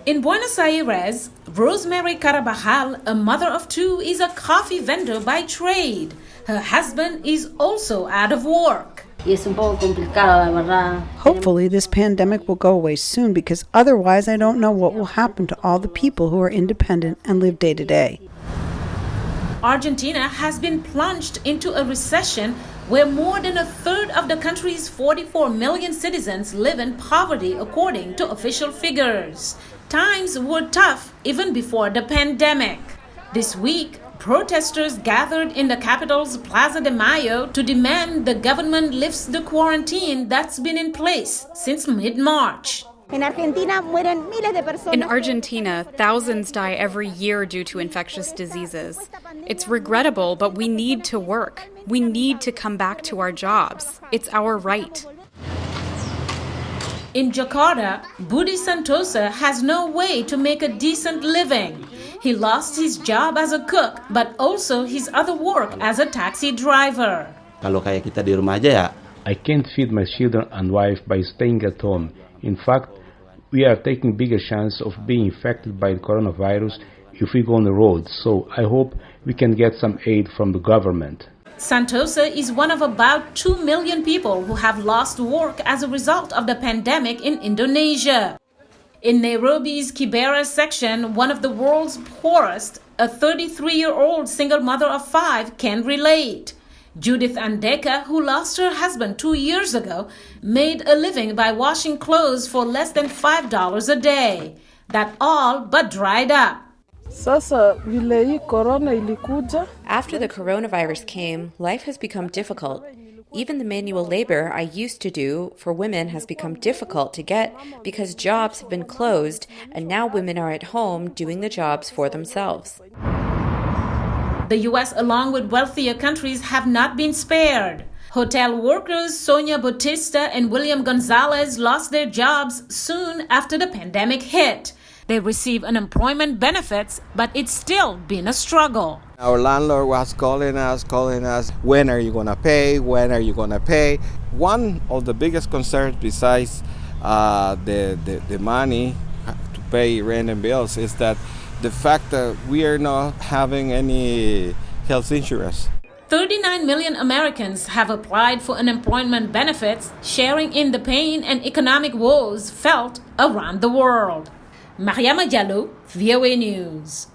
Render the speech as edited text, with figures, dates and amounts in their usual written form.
In Buenos Aires, Rosemary Carabajal, a mother of two, is a coffee vendor by trade. Her husband is also out of work. Hopefully this pandemic will go away soon, because otherwise I don't know what will happen to all the people who are independent and live day to day. Argentina has been plunged into a recession where more than a third of the country's 44 million citizens live in poverty, according to official figures. Times were tough even before the pandemic. This week, protesters gathered in the capital's Plaza de Mayo to demand the government lifts the quarantine that's been in place since mid-March. In Argentina, thousands die every year due to infectious diseases. It's regrettable, but we need to work. We need to come back to our jobs. It's our right. In Jakarta, Budi Santosa has no way to make a decent living. He lost his job as a cook, but also his other work as a taxi driver. I can't feed my children and wife by staying at home. In fact, we are taking bigger chance of being infected by the coronavirus if we go on the road, so I hope we can get some aid from the government. Santosa is one of about 2 million people who have lost work as a result of the pandemic in Indonesia. In Nairobi's Kibera section, one of the world's poorest, a 33-year-old single mother of 5 can relate. Judith Andeka, who lost her husband 2 years ago, made a living by washing clothes for less than $5 a day. That all but dried up. After the coronavirus came, life has become difficult. Even the manual labor I used to do for women has become difficult to get because jobs have been closed, and now women are at home doing the jobs for themselves. The U.S., along with wealthier countries, have not been spared. Hotel workers Sonia Bautista and William Gonzalez lost their jobs soon after the pandemic hit. They receive unemployment benefits, but it's still been a struggle. Our landlord was calling us, when are you going to pay? When are you going to pay? One of the biggest concerns besides the money to pay rent and bills is that the fact that we are not having any health insurance. 39 million Americans have applied for unemployment benefits, sharing in the pain and economic woes felt around the world. Mariama Diallo, VOA News.